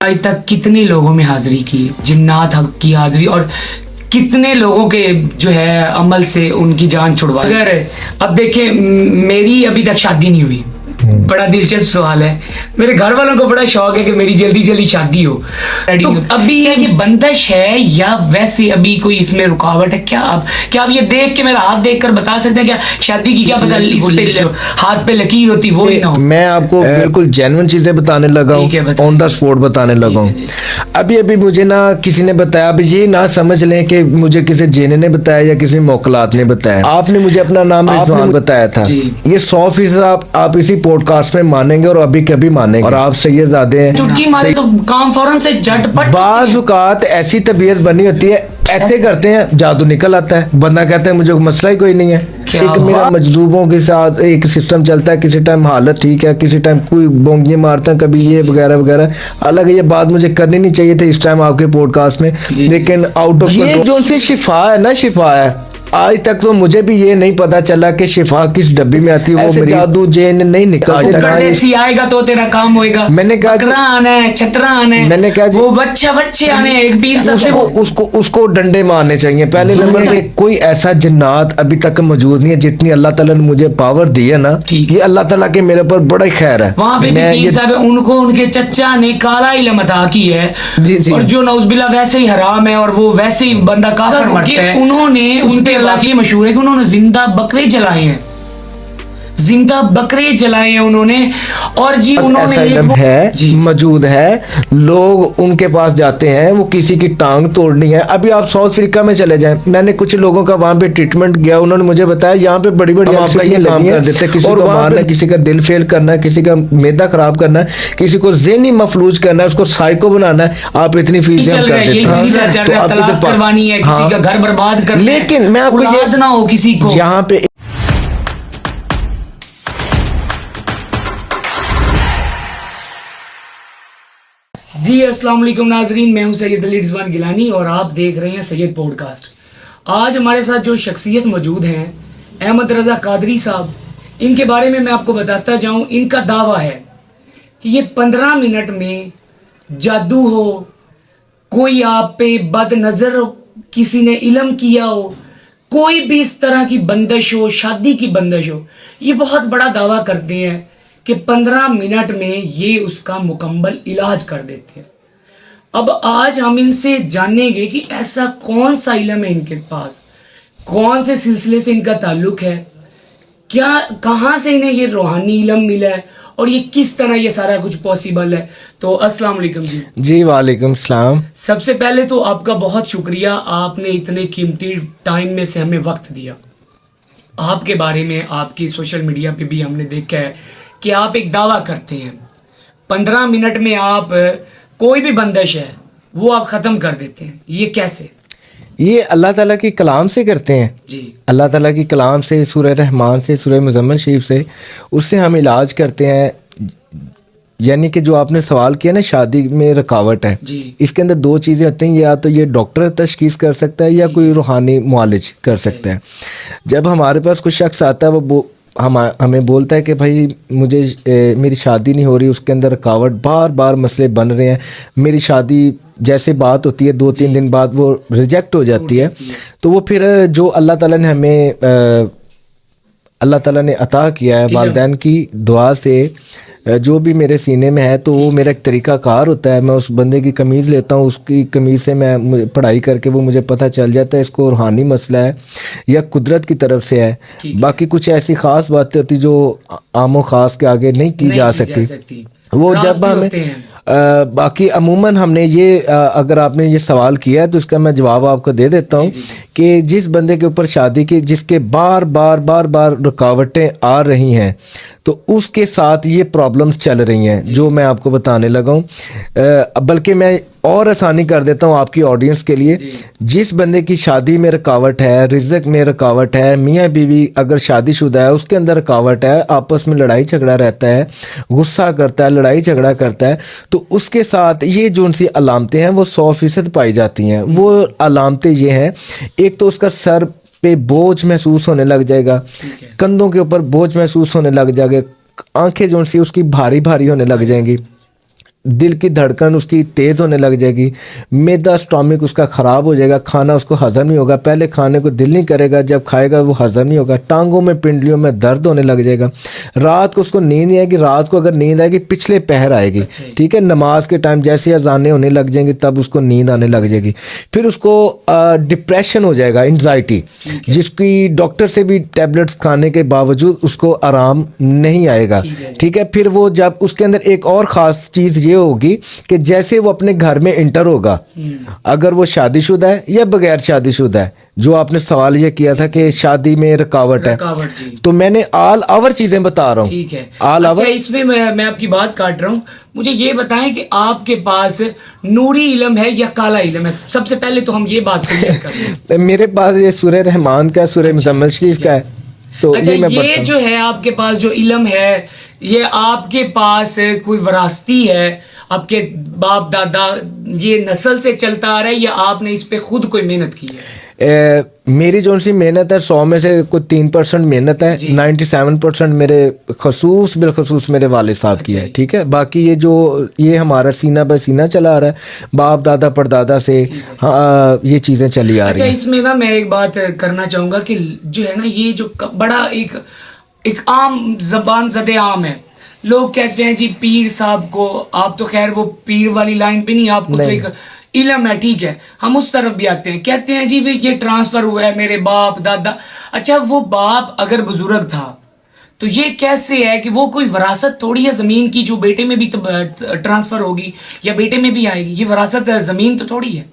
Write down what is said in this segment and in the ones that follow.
आज तक कितने लोगों में हाजिरी की, जिन्नात हक की हाजिरी, और कितने लोगों के जो है अमल से उनकी जान छुड़वा। अगर अब देखें, मेरी अभी तक शादी नहीं हुई, बड़ा दिलचस्प सवाल है। मेरे घर वालों को बड़ा शौक है कि मेरी जल्दी जल्दी शादी हो। तो अभी ये बंदिश है या वैसे अभी कोई इसमें रुकावट है? क्या आप ये देख के, मेरा हाथ देख कर बता सकते हैं क्या शादी की क्या पता इस पे हाथ पे लकीर होती वो ही ना हो? मैं आपको बिल्कुल जेन्युइन चीजें बताने लगा हूँ, ऑन द स्पॉट बताने लगा हूँ। अभी मुझे ना किसी ने बताया, अब ये ना समझ लें कि मुझे किसी जेने ने बताया या किसी मोकलात ने बताया। आपने मुझे अपना नाम रिजवान बताया था। ये 100% आप इसी पॉडकास्ट में मानेंगे और अभी कभी मानेंगे। और आप सैयदजादे हैं, चुटकी मारे तो काम फौरन से झटपट। बाज़ औक़ात ऐसी तबीयत बनी होती है, ऐसे करते हैं जादू निकल आता है, बंदा कहता है मुझे मसला ही कोई नहीं है। एक मेरा मजदूबों के साथ एक सिस्टम चलता है, किसी टाइम हालत ठीक है, किसी टाइम कोई बोंगियां मारता है, कभी ये वगैरह वगैरह। अलग ये बात मुझे करनी नहीं चाहिए थी इस टाइम आपके पॉडकास्ट में, लेकिन आउट ऑफ कंट्रोल जो उनसे शिफा है ना, शिफा है। आज तक तो मुझे भी ये नहीं पता चला कि शिफा किस डब्बी में आती है। वो जादू जेन नहीं निकलते। आएगा तो तेरा काम होएगा। मैंने कहा आना है, छतरा आना है, मैंने कहा वो बच्चे आने हैं, एक पीर सबसे उसको डंडे मारने चाहिए। पहले नंबर पे कोई ऐसा जिन्नात अभी तक मौजूद नहीं है जितनी अल्लाह ताला ने मुझे पावर दी है ना, ये अल्लाह ताला के मेरे ऊपर बड़ा ही खैर है। वहाँ पे पीर साहब उनको उनके चचा ने काला इल्म अता की है, और जो नौजुबिल्ला वैसे ही हराम है, और वो वैसे ही बंदा काफिर मरता है। उन्होंने उनके वाकई मशहूर है कि उन्होंने जिंदा बकरे जलाए हैं, जिंदा बकरे जलाए हैं उन्होंने। और जी उन्होंने है मौजूद है, लोग उनके पास जाते हैं, वो किसी की टांग तोड़नी है। अभी आप साउथ अफ्रीका में चले जाएं, मैंने कुछ लोगों का वहां पे ट्रीटमेंट किया, उन्होंने मुझे बताया यहाँ पे बड़ी बड़ी काम कर देते हैं। किसी को मारना है, किसी का दिल फेल करना है, किसी का मैदा खराब करना है, किसी को ज़हनी मफलूज करना है, उसको साइको बनाना है। आप इतनी फीस कर देते हैं, घर बर्बाद कर। लेकिन मैं आपको याद ना हो किसी को यहाँ पे जी अस्सलाम वालेकुम नाजरीन, मैं हूं सैयद अली रिजवान गिलानी और आप देख रहे हैं सैयद पॉडकास्ट। आज हमारे साथ जो शख्सियत मौजूद हैं, अहमद रज़ा कादरी साहब, इनके बारे में मैं आपको बताता जाऊं। इनका दावा है कि ये 15 मिनट में जादू हो, कोई आप पे बद नज़र हो, किसी ने इल्म किया हो, कोई भी इस तरह की बंदिश हो, शादी की बंदिश हो, ये बहुत बड़ा दावा करते हैं कि 15 मिनट में ये उसका मुकम्मल इलाज कर देते हैं। अब आज हम इनसे जानेंगे कि ऐसा कौन सा इल्म है इनके पास, कौन से सिलसिले से इनका ताल्लुक है, क्या कहाँ से इन्हें ये रूहानी इल्म मिला है, और ये किस तरह ये सारा कुछ पॉसिबल है। तो अस्सलाम वालेकुम जी। जी वालेकुम सलाम। सबसे पहले तो आपका बहुत शुक्रिया, आपने इतने कीमती टाइम में से हमें वक्त दिया। आपके बारे में आपकी सोशल मीडिया पे भी हमने देखा है कि आप एक दावा करते हैं 15 मिनट में आप कोई भी बंदिश है वो आप ख़त्म कर देते हैं। ये कैसे? ये अल्लाह ताला की कलाम से करते हैं जी। अल्लाह ताला की कलाम से, सूरह रहमान से, सूरह मुज़म्मिल शरीफ से, उससे हम इलाज करते हैं। यानी कि जो आपने सवाल किया ना, शादी में रुकावट है जी। इसके अंदर दो चीज़ें होती हैं, या तो ये डॉक्टर तशखीस कर सकता है या कोई रूहानी मुआलिज कर सकता है। जब हमारे पास कोई शख्स आता है, वो हमें बोलता है कि भाई मुझे मेरी शादी नहीं हो रही, उसके अंदर रुकावट, बार बार मसले बन रहे हैं, मेरी शादी जैसे बात होती है 2-3 दिन बाद वो रिजेक्ट हो जाती है, तो वो फिर जो अल्लाह ताला ने हमें अल्लाह ताला ने अता किया है वालिदैन की दुआ से, जो भी मेरे सीने में है, तो वो मेरा एक तरीका कार होता है। मैं उस बंदे की कमीज़ लेता हूँ, उसकी कमीज़ से मैं पढ़ाई करके वो मुझे पता चल जाता है इसको रूहानी मसला है या कुदरत की तरफ से है। बाकी कुछ ऐसी ख़ास बातें होती जो आमो ख़ास के आगे नहीं की जा सकती। वो जब हमें बाकी अमूमन हमने ये अगर आपने ये सवाल किया है तो इसका मैं जवाब आपको दे देता हूँ कि जिस बंदे के ऊपर शादी की जिसके बार बार रुकावटें आ रही हैं, तो उसके साथ ये प्रॉब्लम्स चल रही हैं जो मैं आपको बताने लगा हूँ। बल्कि मैं और आसानी कर देता हूँ आपकी ऑडियंस के लिए। जिस बंदे की शादी में रुकावट है, रिज़्क में रुकावट है, मियाँ बीवी अगर शादीशुदा है उसके अंदर रुकावट है, आपस में लड़ाई झगड़ा रहता है, गुस्सा करता है, लड़ाई झगड़ा करता है, तो उसके साथ ये जो उनसी अलामतें हैं वो 100% पाई जाती हैं। वो अलामतें ये हैं, एक तो उसका सर पे बोझ महसूस होने लग जाएगा, कंधों के ऊपर बोझ महसूस होने लग जाएगा, आंखें जो सी उसकी भारी भारी होने लग जाएंगी, दिल की धड़कन उसकी तेज़ होने लग जाएगी, मैदा स्टोमिक उसका ख़राब हो जाएगा, खाना उसको हज़म नहीं होगा, पहले खाने को दिल नहीं करेगा, जब खाएगा वो हज़म नहीं होगा, टांगों में पिंडलियों में दर्द होने लग जाएगा, रात को उसको नींद नहीं आएगी, रात को अगर नींद आएगी पिछले पहर आएगी, ठीक है, नमाज के टाइम जैसे अजानें होने लग जाएंगी तब उसको नींद आने लग जाएगी, फिर उसको डिप्रेशन हो जाएगा, एंजाइटी, जिसकी डॉक्टर से भी टैबलेट्स खाने के बावजूद उसको आराम नहीं आएगा, ठीक है। फिर वो जब उसके अंदर एक और ख़ास चीज़ ये होगी कि जैसे वो अपने घर में इंटर होगा, अगर वो शादीशुदा है या बगैर शादीशुदा है, जो आपने सवाल ये किया था कि शादी में रुकावट है, तो मैंने ऑल ओवर चीजें बता रहा हूँ, ठीक है। ऑल अच्छा, ओवर। इसमें मैं आपकी बात काट रहा हूँ, मुझे ये बताएं कि आपके पास नूरी इल्म है या काला इल्म है? सबसे पहले तो हम ये बात क्लियर कर लें। मेरे पास ये सूरह रहमान का, सूरह मुज़म्मिल शरीफ का है, तो अच्छा, मैं ये जो है आपके पास जो इल्म है, ये आपके पास कोई विरासती है, आपके बाप दादा ये नस्ल से चलता आ रहा है, या आपने इस पे खुद कोई मेहनत की है? मेरी जो सी मेहनत है 100 में से कोई 3% मेहनत है, 97% मेरे खसूस बिलखसूस मेरे वालिद साहब की है, ठीक है। बाकी ये हमारा सीना बाय सीना चला आ रहा है, बाप दादा परदादा से ये चीज़ें चली आ रही हैं। अच्छा, इसमें ना मैं एक बात करना चाहूँगा कि जो है ना, ये जो बड़ा एक आम जबान ज़दे आम है, लोग कहते हैं जी पीर साहब को, आप तो खैर वो पीर वाली लाइन पे नहीं, आपको तो एक इल्म है, ठीक है, हम उस तरफ भी आते हैं, कहते हैं जी ये ट्रांसफर हुआ है मेरे बाप दादा। अच्छा, वो बाप अगर बुजुर्ग था तो ये कैसे है कि वो कोई विरासत थोड़ी है जमीन की जो बेटे में भी ट्रांसफर होगी या बेटे में भी आएगी, ये विरासत जमीन तो थोड़ी है।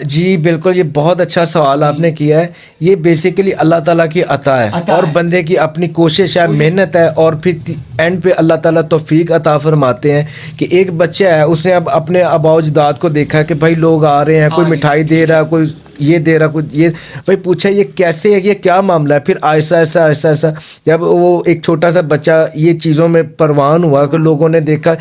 जी बिल्कुल, ये बहुत अच्छा सवाल आपने किया है। ये बेसिकली अल्लाह ताला की अता है और बंदे की अपनी कोशिश है, मेहनत है, और फिर एंड पे अल्लाह ताला तौफीक अता फरमाते हैं कि एक बच्चा है, उसने अब अपने आबाओ अजदाद को देखा कि भाई लोग आ रहे हैं, कोई मिठाई दे रहा है, कोई ये दे रहा, कुछ ये, भाई पूछा ये कैसे है, ये क्या मामला है। फिर ऐसा ऐसा ऐसा ऐसा जब वो एक छोटा सा बच्चा ये चीज़ों में परवान हुआ कि लोगों ने देखा,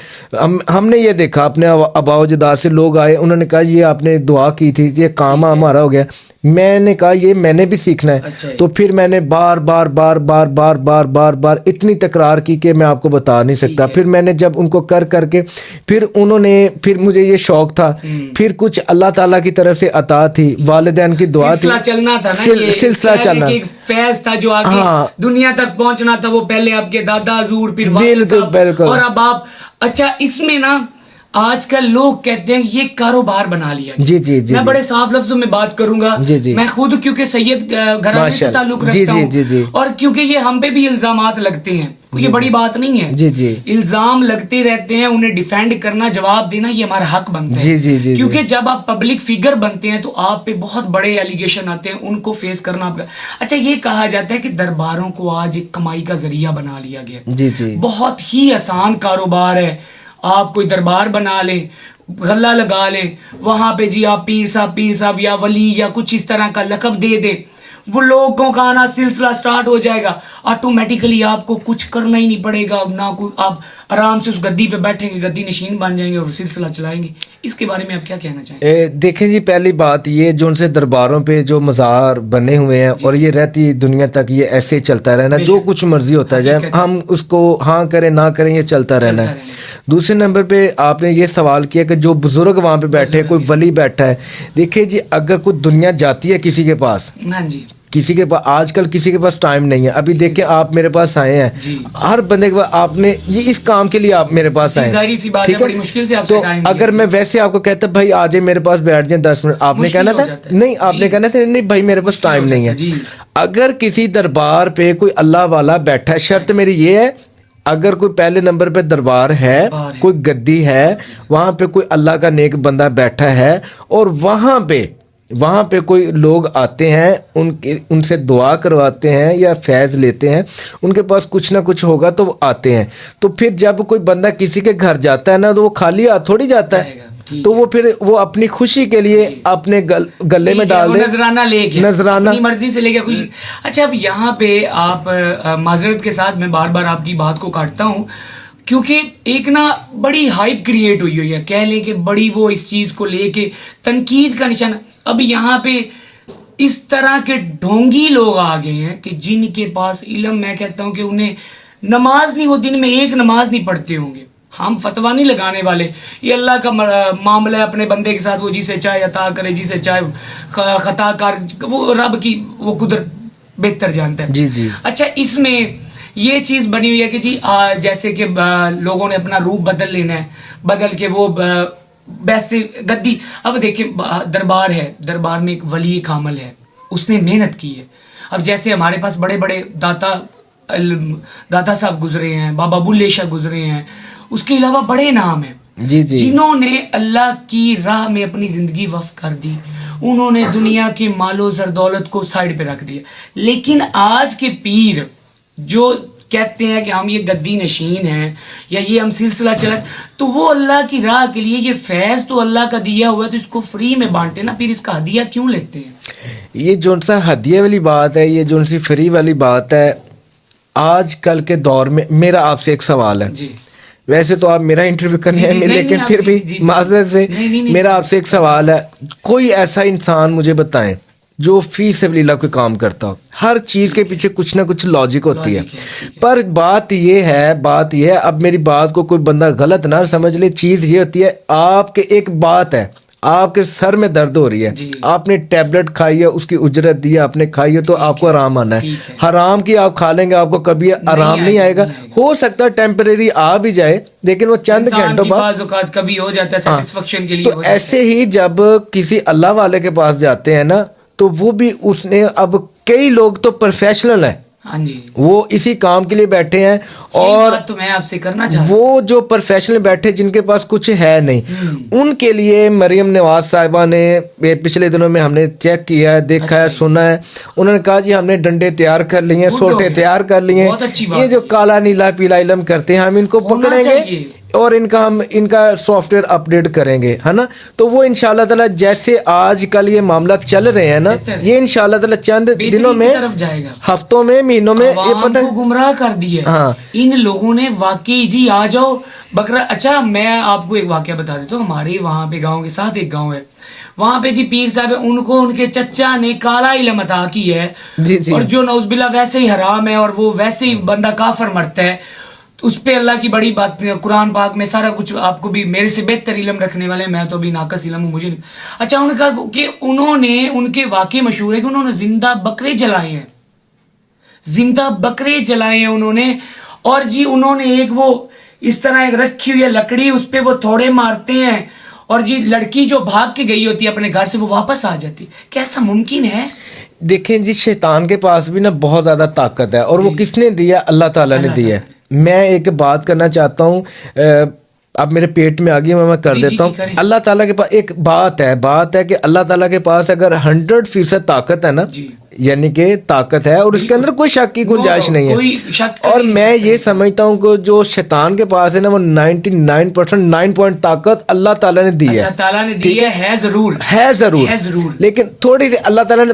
हमने ये देखा अपने आबाओ अजदाद से लोग आए, उन्होंने कहा ये आपने दुआ की थी, ये काम हमारा हो गया। मैंने कहा ये मैंने भी सीखना है। अच्छा, तो फिर मैंने बार बार बार बार बार बार बार बार इतनी तकरार की कि मैं आपको बता नहीं सकता। फिर मैंने जब उनको कर करके फिर मुझे ये शौक था, फिर कुछ अल्लाह ताला की तरफ से अता थी, वालिदैन की दुआ थी, चलना था ना, सिलसिला चलना, एक फैज था जो आगे दुनिया तक पहुंचना था, वो पहले आपके दादा हजूर, फिर बिल्कुल, और अब आप। अच्छा, इसमें ना आजकल लोग कहते हैं ये कारोबार बना लिया। जी, मैं बड़े साफ लफ्जों में बात करूंगा, मैं खुद क्योंकि सैयद घराने से ताल्लुक रखता हूं, और क्योंकि ये हम पे भी इल्जामात लगते हैं, ये बड़ी बात नहीं है। इल्जाम लगते रहते हैं, उन्हें डिफेंड करना, जवाब देना, ये हमारा हक बनता है। क्योंकि जब आप पब्लिक फिगर बनते हैं तो आप पे बहुत बड़े एलिगेशन आते हैं, उनको फेस करना आपका। अच्छा, ये कहा जाता है कि दरबारों को आज एक कमाई का जरिया बना लिया गया। बहुत ही आसान कारोबार है, आप कोई दरबार बना ले, गल्ला लगा ले, वहां पे जी आप पीर साहब या वली या कुछ इस तरह का लकब दे दे, वो लोगों का आना सिलसिला स्टार्ट हो जाएगा, ऑटोमेटिकली आपको कुछ करना ही नहीं पड़ेगा ना, कोई आप आराम से उस गद्दी पे बैठेंगे, गद्दी नशीन बन जाएंगे और सिलसिला चलाएंगे। इसके बारे में आप क्या कहना चाहेंगे? देखें जी, पहली बात ये जो उनसे दरबारों पे जो मज़ार बने हुए हैं और ये रहती दुनिया तक ये ऐसे चलता रहना, जो कुछ मर्जी होता जाए, हम उसको हाँ करें ना करें, ये चलता रहना है। दूसरे नंबर पे आपने ये सवाल किया कि जो बुजुर्ग वहाँ पे बैठे, कोई वली बैठा है, देखिए जी, अगर कोई दुनिया जाती है किसी के पास, हाँ जी, किसी के पास आजकल किसी के पास टाइम नहीं है। अभी देखिए आप मेरे पास आए हैं, हर बंदे के पास आपने ये इस काम के लिए आप मेरे पास आए, ठीक है, बड़ी मुश्किल से आपसे टाइम। तो अगर मैं वैसे आपको कहता भाई आ जाए मेरे पास बैठ जाए 10 मिनट, आपने कहना था नहीं, आपने कहना था नहीं भाई मेरे पास टाइम नहीं है। अगर किसी दरबार पे कोई अल्लाह वाला बैठा है, शर्त मेरी ये है, अगर कोई पहले नंबर पे दरबार है, कोई गद्दी है, वहां पे कोई अल्लाह का नेक बंदा बैठा है और वहाँ पे कोई लोग आते हैं, उनसे दुआ करवाते हैं या फैज़ लेते हैं, उनके पास कुछ ना कुछ होगा तो वो आते हैं। तो फिर जब कोई बंदा किसी के घर जाता है ना, तो वो खाली हाथ थोड़ी जाता है, तो वो फिर वो अपनी खुशी के लिए अपने गले में डाल दे, नजराना लेके, नजराना अपनी मर्जी से लेके खुशी। अच्छा, अब यहाँ पे आप माजरत के साथ मैं बार बार आपकी बात को काटता हूँ, क्योंकि एक ना बड़ी हाइप क्रिएट हुई है, कह लें कि बड़ी वो इस चीज को लेके तनकीद का निशाना। अब यहाँ पे इस तरह के ढोंगी लोग आ गए हैं कि जिनके पास इल्म, मैं कहता हूं कि उन्हें नमाज नहीं, वो दिन में एक नमाज नहीं पढ़ते होंगे, ہم فتوا نہیں لگانے والے, یہ اللہ کا معاملہ ہے اپنے بندے کے ساتھ, وہ جسے چاہے عطا کرے, جسے چاہے خطا کار, وہ رب کی وہ قدرت بہتر جانتا ہے. جی جی. اچھا اس میں یہ چیز بنی ہوئی ہے کہ جی جیسے کہ لوگوں نے اپنا روپ بدل لینا ہے, بدل کے وہ ویسے گدی. اب دیکھیں دربار ہے, دربار میں ایک ولی کامل ہے, اس نے محنت کی ہے. اب جیسے ہمارے پاس بڑے بڑے داتا صاحب گزرے ہیں, بابا بلے شاہ گزرے ہیں, اس کے علاوہ بڑے نام ہیں جی جی, جنہوں نے اللہ کی راہ میں اپنی زندگی وقف کر دی. انہوں نے دنیا کے مال و زر دولت کو سائڈ پہ رکھ دیا. لیکن آج کے پیر جو کہتے ہیں کہ ہم یہ گدی نشین ہیں یا یہ ہم سلسلہ چلا, تو وہ اللہ کی راہ کے لیے یہ فیض تو اللہ کا دیا ہوا ہے, تو اس کو فری میں بانٹے نا, پھر اس کا ہدیہ کیوں لیتے ہیں؟ یہ جون سا ہدیہ والی بات ہے, یہ جون سی فری والی بات ہے, آج کل کے دور میں میرا آپ سے ایک سوال ہے. جی ویسے تو آپ میرا انٹرویو کرنے ہیں, لیکن پھر بھی معذرت سے میرا آپ سے ایک سوال ہے. کوئی ایسا انسان مجھے بتائیں جو فی سبیل اللہ کوئی کام کرتا ہو, ہر چیز کے پیچھے کچھ نہ کچھ لاجک ہوتی ہے, پر بات یہ ہے اب میری بات کو کوئی بندہ غلط نہ سمجھ لے, چیز یہ ہوتی ہے آپ کے ایک بات ہے, آپ کے سر میں درد ہو رہی ہے, آپ نے ٹیبلٹ کھائی ہے, اس کی اجرت دی ہے, آپ نے کھائی ہے, تو آپ کو آرام آنا ہے. حرام کی آپ کھا لیں گے, آپ کو کبھی آرام نہیں آئے گا. ہو سکتا ہے ٹیمپریری آ بھی جائے, لیکن وہ چند گھنٹوں بعد کبھی ہو جاتا ہے سیٹسفیکشن کے لیے. تو ایسے ہی جب کسی اللہ والے کے پاس جاتے ہیں نا, تو وہ بھی اس نے, اب کئی لوگ تو پروفیشنل ہیں, ہاں جی, وہ اسی کام کے لیے بیٹھے ہیں, اور تو میں آپ سے کرنا چاہتا ہوں, وہ جو پروفیشنل بیٹھے جن کے پاس کچھ ہے نہیں, ان کے لیے مریم نواز صاحبہ نے پچھلے دنوں میں ہم نے چیک کیا ہے, دیکھا ہے, سنا ہے, انہوں نے کہا جی ہم نے ڈنڈے تیار کر لیے ہیں, سوٹے تیار کر لیے ہیں, یہ جو کالا نیلا پیلا علم کرتے ہیں ہم ان کو پکڑیں گے اور ان کا سافٹ ویئر اپڈیٹ کریں گے, ہے نا. تو وہ انشاءاللہ تعالی جیسے آج کل یہ معاملات چل رہے ہیں نا, یہ انشاءاللہ تعالی چند دنوں میں, ہفتوں میں, مہینوں میں یہ پتہ کو گمراہ کر دیا. ہاں, ان لوگوں نے واقعی جی آ جاؤ بکرا. اچھا میں آپ کو ایک واقعہ بتا دیتا ہوں, ہمارے وہاں پہ گاؤں کے ساتھ ایک گاؤں ہے, وہاں پہ جی پیر صاحب ہے, ان کو ان کے چچا نے کالا علم عطا کی ہے, اور جو نعوذ باللہ ویسے ہی حرام ہے, اور وہ ویسے ہی بندہ کافر مرتا ہے. اس پہ اللہ کی بڑی بات, قرآن پاک میں سارا کچھ, آپ کو بھی میرے سے بہتر علم رکھنے والے, میں تو ابھی ناقص علم ہوں, مجھے نہیں. اچھا ان کا کہ انہوں نے, ان کے واقعے مشہور ہے کہ انہوں نے زندہ بکرے جلائے ہیں, زندہ بکرے جلائے ہیں انہوں نے, اور جی انہوں نے ایک وہ اس طرح ایک رکھی ہوئی ہے لکڑی, اس پہ وہ تھوڑے مارتے ہیں, اور جی لڑکی جو بھاگ کے گئی ہوتی ہے اپنے گھر سے وہ واپس آ جاتی. کیسا ممکن ہے؟ دیکھیں جی, شیطان کے پاس بھی نا بہت زیادہ طاقت ہے, اور وہ کس نے دیا؟ اللہ تعالیٰ نے دی ہے. میں ایک بات کرنا چاہتا ہوں, اب میرے پیٹ میں آ گئی, میں کر دیتا ہوں. اللہ تعالیٰ کے پاس ایک بات ہے کہ اللہ تعالیٰ کے پاس اگر 100% طاقت ہے نا, یعنی کہ طاقت ہے, اور اس کے اندر کوئی شک کی گنجائش نہیں ہے. اور میں یہ سمجھتا ہوں کہ جو شیطان کے پاس ہے نا, وہ 99% 9 پوائنٹ طاقت اللہ تعالیٰ نے دی ہے. اللہ تعالیٰ نے دی ہے ضرور, لیکن تھوڑی سی اللہ تعالیٰ نے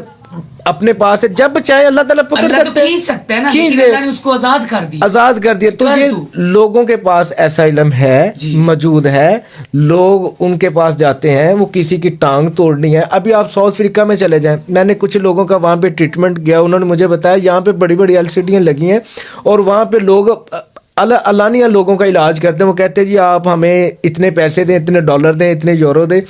اپنے پاس ہے, جب چاہے اللہ تعالیٰ پکڑ سکتے ہیں نا, اس کو آزاد کر دیا. تو یہ لوگوں کے پاس ایسا علم ہے, موجود ہے, لوگ ان کے پاس جاتے ہیں, وہ کسی کی ٹانگ توڑنی ہے. ابھی آپ ساؤتھ افریقہ میں چلے جائیں, میں نے کچھ لوگوں کا وہاں پہ ٹریٹمنٹ کیا, انہوں نے مجھے بتایا یہاں پہ بڑی بڑی LCDیں لگی ہیں, اور وہاں پہ لوگ علانیہ لوگوں کا علاج کرتے ہیں. وہ کہتے ہیں جی آپ ہمیں اتنے پیسے دیں, اتنے ڈالر دیں, اتنے یورو دیں,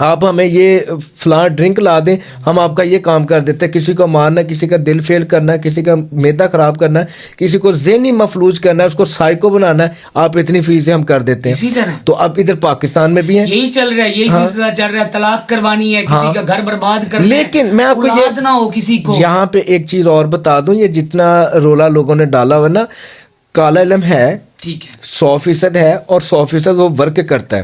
آپ ہمیں یہ فلاں ڈرنک لا دیں, ہم آپ کا یہ کام کر دیتے ہیں. کسی کو مارنا, کسی کا دل فیل کرنا ہے, کسی کا معدہ خراب کرنا ہے, کسی کو ذہنی مفلوج کرنا ہے, اس کو سائیکو بنانا ہے, آپ اتنی فیسیں ہم کر دیتے ہیں. تو اب ادھر پاکستان میں بھی ہیں, یہی چل رہا ہے, یہی سلسلہ چل رہا ہے, طلاق کروانی ہے, کسی کا گھر برباد کرنا ہے. لیکن میں آپ کو یہ نہ ہو کسی کو. یہاں پہ ایک چیز اور بتا دوں, یہ جتنا رولا لوگوں نے ڈالا ہوا نا, کالا علم ہے, ٹھیک ہے, 100% ہے, اور 100% وہ ورک کرتا ہے.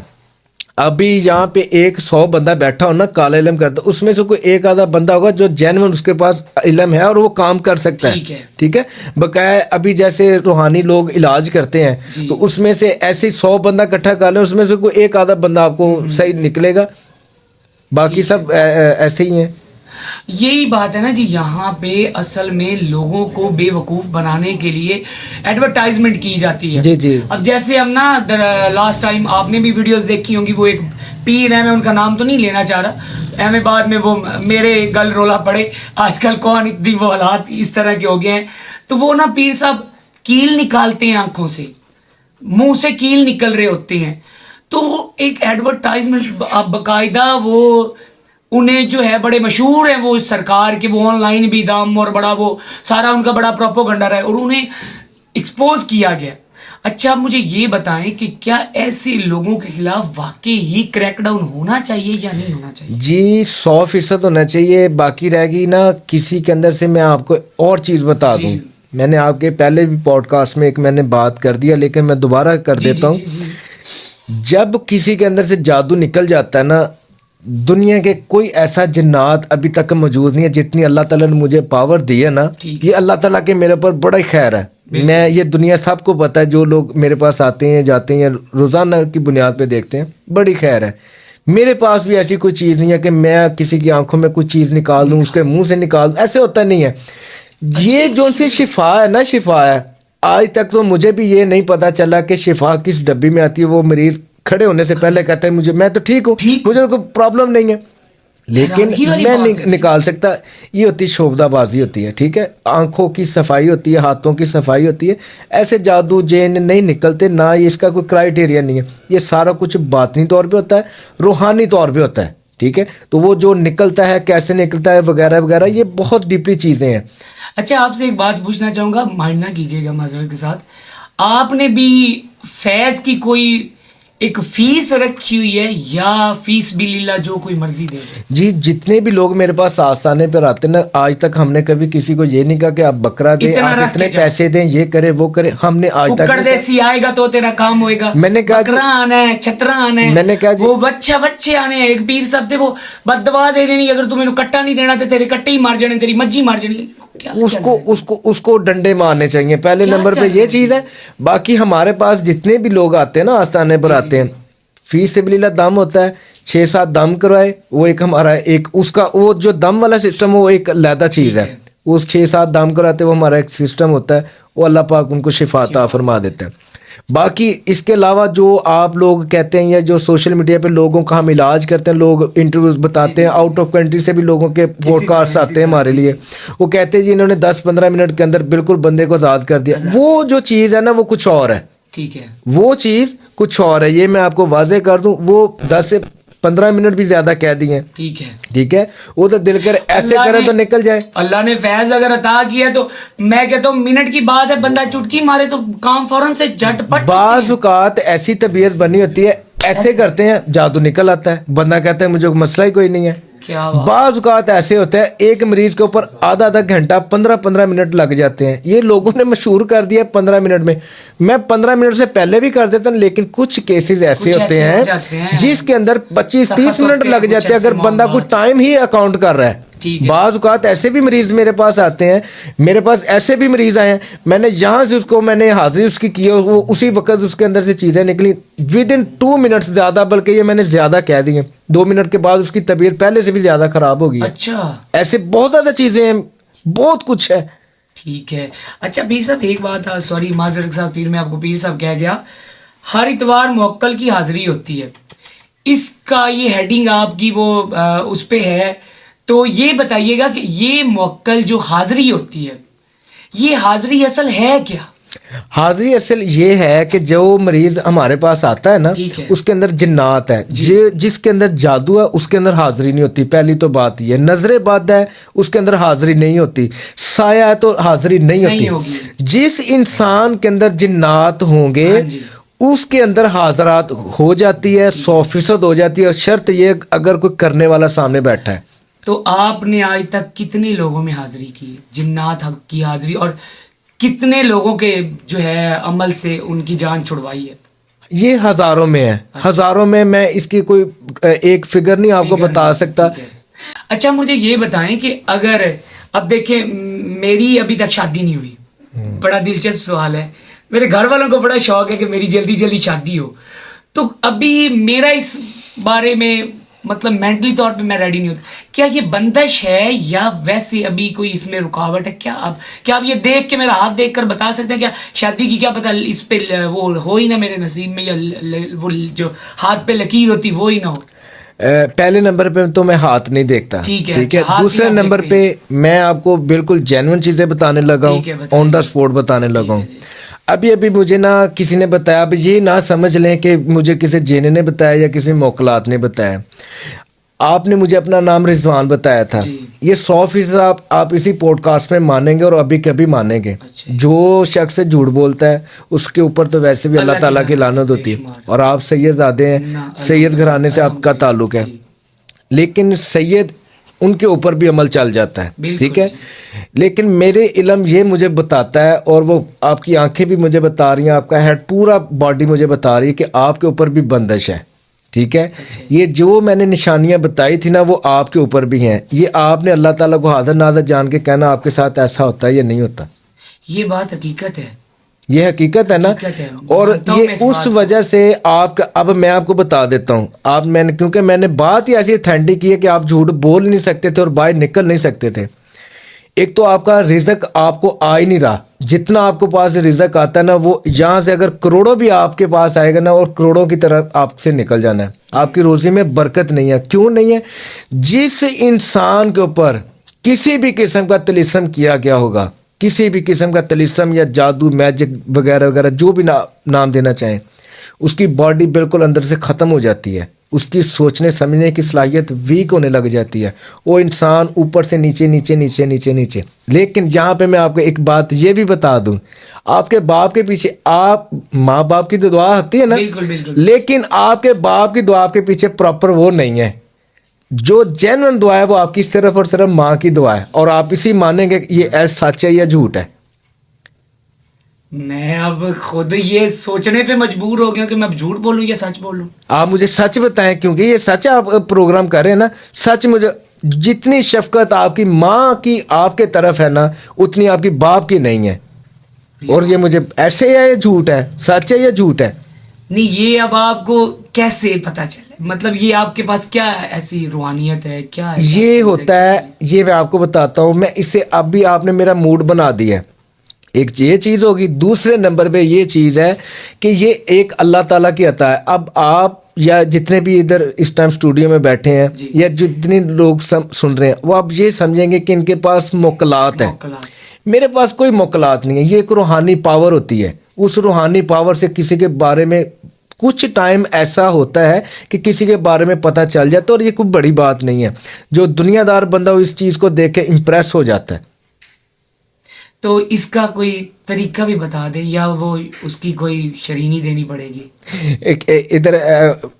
ابھی یہاں پہ 100 بندہ بیٹھا ہونا کالا علم کرتا, اس میں سے کوئی ایک آدھا بندہ ہوگا جو جینون اس کے پاس علم ہے اور وہ کام کر سکتا ہے. ٹھیک ہے, بقایا ابھی جیسے روحانی لوگ علاج کرتے ہیں, تو اس میں سے ایسے 100 بندہ اکٹھا کر لیں, اس میں سے کوئی ایک آدھا بندہ آپ کو صحیح نکلے گا, باقی سب ایسے ہی ہیں. یہی بات ہے نا جی, یہاں پہ اصل میں لوگوں کو بے وقوف بنانے کے لیے ایڈورٹائزمنٹ کی جاتی ہے. جی جی. اب جیسے ہم نا لاسٹ ٹائم آپ نے بھی ویڈیوز دیکھی ہوں گی, وہ ایک پیر ہے, میں ان کا نام تو نہیں لینا چاہ رہا, میں بعد میں وہ میرے گل رولا پڑے, آج کل کون اتنی وہ حالات اس طرح کے ہو گئے ہیں. تو وہ نا پیر صاحب کیل نکالتے ہیں آنکھوں سے, मुंह से कील निकल रहे होते हैं, तो वो एक एडवर्टाइजमेंट बाकायदा वो उन्हें जो है बड़े मशहूर है वो सरकार के, वो ऑनलाइन भी दाम और बड़ा वो सारा उनका बड़ा प्रोपोगंडा रहा है और उन्हें एक्सपोज किया गया। अच्छा आप मुझे ये बताएं कि क्या ऐसे लोगों के खिलाफ वाकई ही क्रैकडाउन होना चाहिए या नहीं होना चाहिए? जी 100% होना चाहिए। बाकी रह गई ना किसी के अंदर से, मैं आपको और चीज़ बता दूं, मैंने आपके पहले भी पॉडकास्ट में एक मैंने बात कर दिया, लेकिन मैं दोबारा कर देता हूँ। जब किसी के अंदर से जादू निकल जाता है ना, दुनिया के कोई ऐसा जिन्नात अभी तक मौजूद नहीं है जितनी अल्लाह ताला ने मुझे पावर दी है ना, ये अल्लाह ताला के मेरे ऊपर बड़ा ही खैर है। मैं ये दुनिया सबको पता है, जो लोग मेरे पास आते हैं जाते हैं रोज़ाना की बुनियाद पे देखते हैं, बड़ी खैर है। मेरे पास भी ऐसी कोई चीज़ नहीं है कि मैं किसी की आंखों में कुछ चीज़ निकाल दूँ, उसके मुंह से निकाल दूँ, ऐसे होता नहीं है। ये जो उनसे शिफा है ना, शिफा है। आज तक तो मुझे भी ये नहीं पता चला कि शिफा किस डब्बी में आती है। वो मरीज खड़े होने से पहले कहते हैं मैं तो ठीक हूँ, मुझे तो कोई प्रॉब्लम नहीं है, लेकिन मैं नहीं निकाल सकता। ये होती शोबदाबाजी होती है, ठीक है। आंखों की सफाई होती है, हाथों की सफाई होती है। ऐसे जादू जेन नहीं निकलते ना, ये इसका कोई क्राइटेरिया नहीं है। ये सारा कुछ बातनी तौर पे होता है, रूहानी तौर पे होता है, ठीक है। तो वो जो निकलता है, कैसे निकलता है वगैरह वगैरह, ये बहुत डीपली चीज़ें हैं। अच्छा आपसे एक बात पूछना चाहूँगा, माइंड ना कीजिएगा माजरत के साथ, आपने भी फैज़ की कोई एक फीस रखी हुई है या फीस भी लीला जो कोई मर्जी दे? जी जितने भी लोग मेरे पास आस्थाने पर आते हैं ना, आज तक हमने कभी किसी को ये नहीं कहा कि आप बकरा दें, आप इतने पैसे दें, ये करे वो करे, हमने आज तक देसी आएगा तो तेरा काम होएगा। मैंने कहा बकरा आना है, छतरा आना है, मैंने कहा वो बच्चे आने हैं। एक पीर साहब थे वो बददवा दे देनी, अगर तू मैंने कट्टा नहीं देना तो तेरे कट्टे ही मार जाने, तेरी मज्जी मार जानी। उसको डंडे मारने चाहिए, पहले नंबर पे ये चीज है। बाकी हमारे पास जितने भी लोग आते हैं ना, आस्थाने पर आते हैं, फीस बिल्ला दम होता है, 6-7 दम करवाए, वो एक हमारा एक उसका वो जो दम वाला सिस्टम वो एक अलग चीज है। उस 6-7 दम कराते वो हमारा एक सिस्टम होता है, वो अल्लाह पाक उनको शिफाता फरमा देते हैं। बाकी इसके अलावा जो आप लोग कहते हैं या जो सोशल मीडिया पे लोगों का हम इलाज करते हैं, लोग इंटरव्यूज बताते हैं, आउट ऑफ कंट्री से भी लोगों के पॉडकास्ट आते हैं हमारे लिए, वो कहते हैं जी इन्होंने 10-15 मिनट के अंदर बिल्कुल बंदे को आज़ाद कर दिया। वो जो चीज़ है ना वो कुछ और है, ठीक है, वो चीज़ कुछ और है। ये मैं आपको वाजे कर दूं, वो 10 से 15 मिनट भी ज्यादा कह दिए, ठीक है, ठीक है। वो तो दिल कर ऐसे करे तो निकल जाए। अल्लाह ने फैज अगर अता किया तो मैं कहता हूँ मिनट की बात है, बंदा चुटकी मारे तो काम फौरन से झटपट। बाज़ औक़ात ऐसी तबीयत बनी होती है, ऐसे करते हैं जादू निकल आता है, बंदा कहता है मुझे मसला ही कोई नहीं है। बाज़ औक़ात ऐसे होते हैं एक मरीज के ऊपर आधा घंटा 15-15 मिनट लग जाते हैं। ये लोगों ने मशहूर कर दिया 15 मिनट में। मैं 15 मिनट से पहले भी कर देता हूं, लेकिन कुछ केसेस ऐसे होते हैं जिसके अंदर 25-30 मिनट लग जाते हैं, अगर बंदा कोई टाइम ही अकाउंट कर रहा है। बाज़ औक़ात ऐसे भी मरीज मेरे पास आते हैं, मेरे पास ऐसे भी मरीज आए हैं, मैंने जहां से उसको मैंने हाजिरी उसकी की है, वो उसी वक्त उसके अंदर से चीज़ें निकली विद इन 2 मिनट्स, ज़्यादा बल्कि ये मैंने ज़्यादा कह दी हैं, 2 मिनट के बाद उसकी तबीयत पहले से भी ज़्यादा ख़राब हो गई। अच्छा, ऐसे बहुत ज़्यादा चीज़ें हैं, बहुत कुछ है। ठीक है। अच्छा पीर साहब एक बात, सॉरी माजरत के साथ पीर मैं आपको पीर साहब कह गया, हर इतवार मुअक्कल की हाजिरी होती है, इसका ये हेडिंग आपकी वो उस पे है, तो ये बताइएगा कि ये मुअक्कल जो हाजिरी होती है, ये हाजिरी असल है क्या? हाजिरी असल ये है कि जो मरीज हमारे पास आता है ना, उसके अंदर जिन्नात है, जिसके अंदर जादू है उसके अंदर हाजिरी नहीं होती। पहली तो बात ये, नजरे बद है उसके अंदर हाजिरी नहीं होती, साया है तो हाजिरी नहीं होती। जिस इंसान के अंदर जिन्नात होंगे उसके अंदर हाजरात हो जाती है, 100% हो जाती है, शर्त ये अगर कोई करने वाला सामने बैठा है। तो आपने आज तक कितने लोगों में हाजिरी की, जिन्नात की हाजिरी, और कितने लोगों के जो है अमल से उनकी जान छुड़वाई है? ये हजारों में है, हजारों में। मैं इसकी कोई एक फिगर नहीं आपको बता सकता। अच्छा मुझे ये बताएं कि अगर अब देखें मेरी अभी तक शादी नहीं हुई, बड़ा दिलचस्प सवाल है, मेरे घर वालों को बड़ा शौक है कि मेरी जल्दी जल्दी शादी हो, तो अभी मेरा इस बारे में मतलब मेंटली तौर पे मैं रेडी नहीं होता। क्या ये बंदिश है या वैसे अभी कोई इसमें रुकावट है? क्या आप ये देख के मेरा हाथ देख कर बता सकते हैं क्या शादी की क्या पता इस पे वो हो ही ना मेरे नसीब में, या वो जो हाथ पे लकीर होती वो ही ना हो? पहले नंबर पे तो मैं हाथ नहीं देखता, ठीक है। दूसरे नंबर पे मैं आपको बिल्कुल जेन्युइन चीजें बताने लगा हूँ, ऑन द स्पॉट बताने लगा हूँ। अभी अभी मुझे ना किसी ने बताया, अब ये ना समझ लें कि मुझे किसी जेने ने बताया या किसी मोकलात ने बताया। आपने मुझे अपना नाम रिजवान बताया था, जी। ये 100% आप इसी पॉडकास्ट में मानेंगे और अभी कभी मानेंगे। अच्छा। जो शख्स से झूठ बोलता है उसके ऊपर तो वैसे भी अल्लाह ताला की लानत होती है। बेशुमार। और आप सैयदजादे हैं, ना, सैयद घराने से आपका ताल्लुक है, जी। लेकिन सैयद उनके ऊपर भी अमल चल जाता है, बिल्कुल ठीक है। जी। लेकिन मेरे इल्म ये मुझे बताता है, और वो आपकी आंखें भी मुझे बता रही हैं, आपका हेड पूरा बॉडी मुझे बता रही है कि आपके ऊपर भी बंदिश है, ठीक है। ये जो मैंने निशानियां बताई थी ना वो आपके ऊपर भी हैं। ये आपने अल्लाह ताला को हाज़िर नाज़िर जान के कहना आपके साथ ऐसा होता है या नहीं होता। ये बात हकीकत है। ये हकीकत है ना। हकीकत है। और मानता हूं ये मैं इस उस बात को। वजह से आपका, अब मैं आपको बता देता हूँ, आप मैंने क्योंकि मैंने बात ही ऐसी अथेंटिक की है कि आप झूठ बोल नहीं सकते थे और बाहर निकल नहीं सकते थे। एक तो आपका रिजक आपको आ ही नहीं रहा, जितना आपको पास रिजक आता है ना वो यहाँ से अगर करोड़ों भी आपके पास आएगा ना और करोड़ों की तरफ आपसे निकल जाना है। आपकी रोजी में बरकत नहीं है। क्यों नहीं है? जिस इंसान के ऊपर किसी भी किस्म का तिलिस्म किया गया होगा, किसी भी किस्म का तिलिस्म या जादू मैजिक वगैरह वगैरह जो भी नाम देना चाहें, उसकी बॉडी बिल्कुल अंदर से ख़त्म हो जाती है, उसकी सोचने समझने की सलाहियत वीक होने लग जाती है, वो इंसान ऊपर से नीचे नीचे नीचे नीचे नीचे। लेकिन यहाँ पे मैं आपको एक बात ये भी बता दूं, आपके बाप के पीछे, आप माँ बाप की तो दुआ होती है ना, बिल्कुल बिल्कुल। लेकिन आपके बाप की दुआ के पीछे प्रॉपर वो नहीं है। जो जेन्युइन दुआ है वो आपकी सिर्फ और सिर्फ माँ की दुआ है, और आप इसी मानेंगे कि ये सच है या झूठ है। मैं अब खुद ये सोचने पे मजबूर हो गया कि मैं अब झूठ बोलूं या सच बोलूं। आप मुझे सच बताएं, क्योंकि ये सच है, आप प्रोग्राम कर रहे हैं ना। सच, मुझे जितनी शफकत आपकी माँ की आपके तरफ है ना उतनी आपकी बाप की नहीं है। और ये मुझे ऐसे है, ये झूठ है, सच है या झूठ है? नहीं, ये अब आपको कैसे पता चले? मतलब ये आपके पास क्या ऐसी रूहानियत है, क्या है? ये होता है, ये मैं आपको बताता हूँ। मैं इससे अब भी आपने मेरा मूड बना दिया है। एक ये चीज़ होगी, दूसरे नंबर पे ये चीज़ है कि ये एक अल्लाह ताला की अता है। अब आप या जितने भी इधर इस टाइम स्टूडियो में बैठे हैं या जितने लोग सुन रहे हैं, वो आप ये समझेंगे कि इनके पास मोकलात है। मेरे पास कोई मोकलात नहीं है। ये एक रूहानी पावर होती है। उस रूहानी पावर से किसी के बारे में कुछ टाइम ऐसा होता है कि किसी के बारे में पता चल जाता है, और ये कोई बड़ी बात नहीं है। जो दुनियादार बंदा वो इस चीज़ को देख के इम्प्रेस हो जाता है। तो इसका कोई तरीका भी बता दे, या वो उसकी कोई शरीनी देनी पड़ेगी? इधर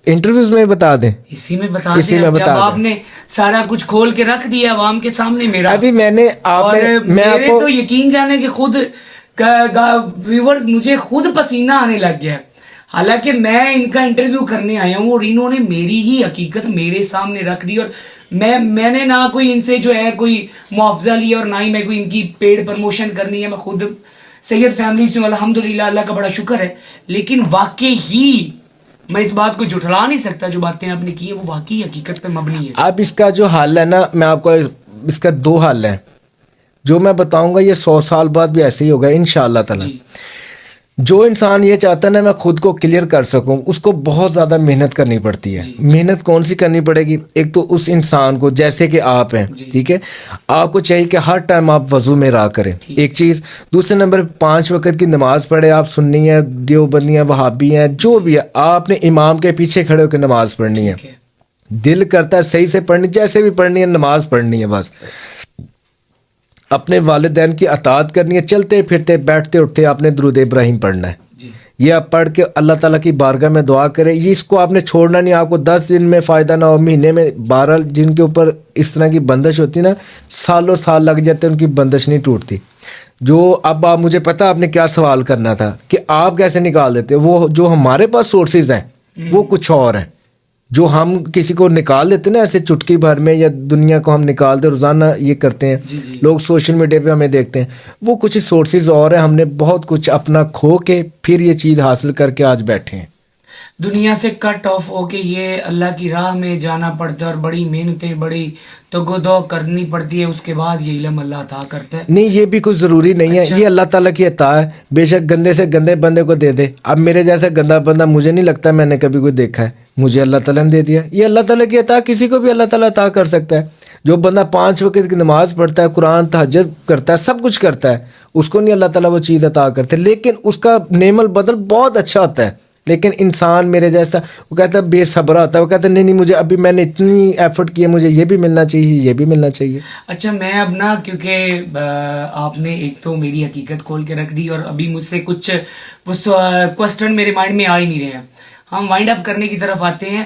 इंटरव्यूज में बता दें, इसी में बता इसी दें। में अब बता जब दें। आपने सारा कुछ खोल के रख दिया अवाम के सामने मेरा, अभी मैंने और आपने मैं मेरे आपको तो यकीन जाने कि खुद व्यूवर मुझे खुद पसीना आने लग गया। हालांकि मैं इनका इंटरव्यू करने आया हूँ और इन्होंने मेरी ही हकीकत मेरे सामने रख दी, और मैंने ना कोई इनसे जो है कोई मुआवजा लिया और ना ही मैं कोई इनकी पेड प्रमोशन करनी है। मैं खुद सैयद फैमिली से हूँ, अल्हम्दुलिल्लाह, अल्लाह का बड़ा शुक्र है। लेकिन वाकई ही मैं इस बात को झुठला नहीं सकता, जो बातें आपने की है वो वाकई हकीकत पे मबनी है। अब इसका जो हल है ना, मैं आपको इसका दो हल है जो मैं बताऊंगा। ये 100 साल बाद भी ऐसे ही होगा इंशाअल्लाह ताला। जो इंसान ये चाहता है ना मैं खुद को क्लियर कर सकूं, उसको बहुत ज़्यादा मेहनत करनी पड़ती है। मेहनत कौन सी करनी पड़ेगी? एक तो उस इंसान को, जैसे कि आप हैं, ठीक है, आपको चाहिए कि हर टाइम आप वजू में रहा करें, एक चीज़। दूसरे नंबर 5 वक्त की नमाज पढ़े। आप सुन्नी है, देवबंदी है, वहाबी हैं, जो भी है, आपने इमाम के पीछे खड़े होकर नमाज पढ़नी है। दिल करता है सही से पढ़नी, जैसे भी पढ़नी है, नमाज पढ़नी है बस। अपने वालिदैन की अताअत करनी है। चलते फिरते बैठते उठते आपने दुरूद इब्राहिम पढ़ना है। ये आप पढ़ के अल्लाह ताला की बारगाह में दुआ करें। ये इसको आपने छोड़ना नहीं। आपको 10 दिन में फ़ायदा ना हो, महीने में 12, जिनके ऊपर इस तरह की बंदिश होती ना, सालों साल लग जाते हैं, उनकी बंदिश नहीं टूटती। जो अब आप, मुझे पता आपने क्या सवाल करना था कि आप कैसे निकाल देते हो। वो जो हमारे पास सोर्सेज हैं वो कुछ और हैं। जो हम किसी को निकाल देते ना ऐसे चुटकी भर में, या दुनिया को हम निकाल दे, रोज़ाना ये करते हैं लोग, सोशल मीडिया पे हमें देखते हैं, वो कुछ सोर्सेज और हैं। हमने बहुत कुछ अपना खो के फिर ये चीज़ हासिल करके आज बैठे हैं। दुनिया से कट ऑफ होके ये अल्लाह की राह में जाना पड़ता है, और बड़ी मेहनतें, बड़ी तगोदो करनी पड़ती है, उसके बाद ये इल्म अल्लाह अता करता है। नहीं, ये भी कोई ज़रूरी नहीं है। ये अल्लाह ताला की अता है। बेशक गंदे से गंदे बंदे को दे दे। अब मेरे जैसा गंदा बंदा मुझे नहीं लगता मैंने कभी कोई देखा है, मुझे अल्लाह ताला ने दे दिया। ये अल्लाह ताला की अता, किसी को भी अल्लाह ताला अता कर सकता है। جو بندہ 5 وقت کی نماز پڑھتا ہے, قرآن تہجد کرتا ہے, سب کچھ کرتا ہے, اس کو نہیں اللہ تعالیٰ وہ چیز عطا کرتے, لیکن اس کا نعم البدل بہت اچھا ہوتا ہے. لیکن انسان میرے جیسا وہ کہتا ہے بے صبر ہوتا ہے, وہ کہتا ہے نہیں مجھے ابھی میں نے اتنی ایفرٹ کی ہے, مجھے یہ بھی ملنا چاہیے, یہ بھی ملنا چاہیے. اچھا میں اب نا, کیونکہ آپ نے ایک تو میری حقیقت کھول کے رکھ دی اور ابھی مجھ سے کچھ کوسچن میرے مائنڈ میں آ ہی نہیں رہے ہیں, ہم وائنڈ اپ کرنے کی طرف آتے ہیں.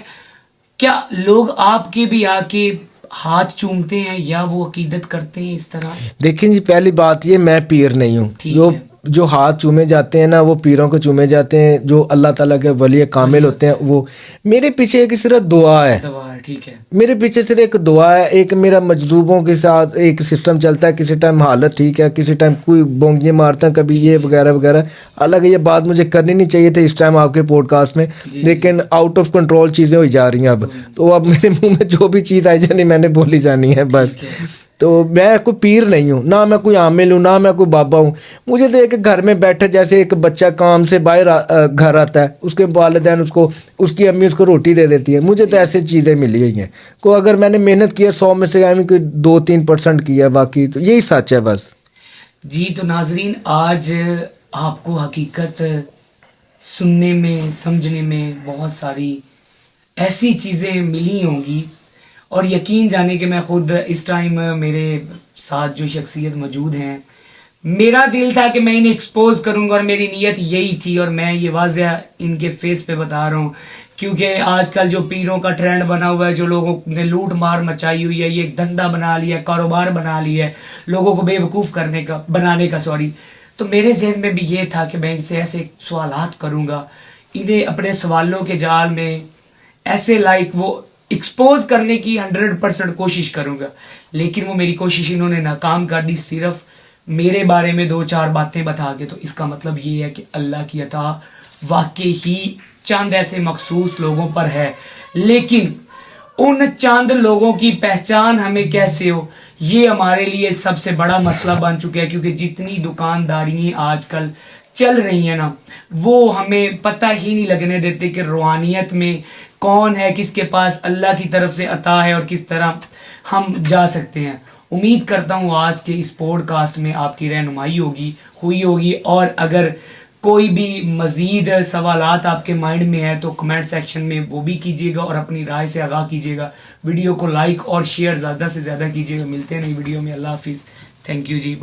کیا لوگ آپ کے بھی آ کے ہاتھ چومتے ہیں یا وہ عقیدت کرتے ہیں اس طرح؟ دیکھیں جی, پہلی بات یہ میں پیر نہیں ہوں. جو ہاتھ چومے جاتے ہیں نا وہ پیروں کو چومے جاتے ہیں, جو اللہ تعالیٰ کے ولی کامل ہوتے ہیں. وہ میرے پیچھے ایک صرف دعا ہے, ٹھیک ہے, میرے پیچھے صرف ایک دعا ہے, ایک میرا مجذوبوں کے ساتھ ایک سسٹم چلتا ہے. کسی ٹائم حالت ٹھیک ہے, کسی ٹائم کوئی بونگیاں مارتا ہے, کبھی یہ وغیرہ وغیرہ. حالانکہ یہ بات مجھے کرنی نہیں چاہیے تھی اس ٹائم آپ کے پوڈ کاسٹ میں, لیکن آؤٹ آف کنٹرول چیزیں ہوئی جا رہی ہیں اب. تو اب میرے منہ میں جو بھی چیز آئی جانی میں نے بولی جانی ہے بس. تو میں کوئی پیر نہیں ہوں, نہ میں کوئی عامل ہوں, نہ میں کوئی بابا ہوں. مجھے تو ایک گھر میں بیٹھے جیسے ایک بچہ کام سے باہر گھر آتا ہے, اس کے والدین اس کی امی اس کو روٹی دے دیتی ہے, مجھے تو ایسے چیزیں ملی ہوئی ہیں. کو اگر میں نے محنت کی ہے 100 میں سے کوئی 2-3% کی ہے, باقی تو یہی سچ ہے بس. جی تو ناظرین, آج آپ کو حقیقت سننے میں سمجھنے میں بہت ساری ایسی چیزیں ملی ہوں گی, اور یقین جانے کہ میں خود اس ٹائم میرے ساتھ جو شخصیت موجود ہیں, میرا دل تھا کہ میں انہیں ایکسپوز کروں گا, اور میری نیت یہی تھی, اور میں یہ واضح ان کے فیس پہ بتا رہا ہوں. کیونکہ آج کل جو پیروں کا ٹرینڈ بنا ہوا ہے, جو لوگوں نے لوٹ مار مچائی ہوئی ہے, یہ ایک دھندا بنا لیا ہے, کاروبار بنا لیا ہے, لوگوں کو بے وقوف بنانے کا تو میرے ذہن میں بھی یہ تھا کہ میں ان سے ایسے سوالات کروں گا, انہیں اپنے سوالوں کے جال میں ایسے وہ ایکسپوز کرنے کی 100% کوشش کروں گا. لیکن وہ میری کوشش انہوں نے ناکام کر دی, صرف میرے بارے میں 2-4 باتیں بتا کے. تو اس کا مطلب یہ ہے کہ اللہ کی عطا واقعی ہی چند ایسے مخصوص لوگوں پر ہے, لیکن ان چند لوگوں کی پہچان ہمیں کیسے ہو, یہ ہمارے لیے سب سے بڑا مسئلہ بن چکا ہے. کیونکہ جتنی دکانداریاں آج کل چل رہی ہیں نا, وہ ہمیں پتہ ہی نہیں لگنے دیتے کہ روحانیت میں کون ہے, کس کے پاس اللہ کی طرف سے عطا ہے, اور کس طرح ہم جا سکتے ہیں. امید کرتا ہوں آج کے اس پوڈ کاسٹ میں آپ کی رہنمائی ہوئی ہوگی. اور اگر کوئی بھی مزید سوالات آپ کے مائنڈ میں ہے تو کمنٹ سیکشن میں وہ بھی کیجیے گا, اور اپنی رائے سے آگاہ کیجیے گا. ویڈیو کو لائک اور شیئر زیادہ سے زیادہ کیجیے گا. ملتے ہیں نئی ویڈیو میں. اللہ حافظ. Thank you G.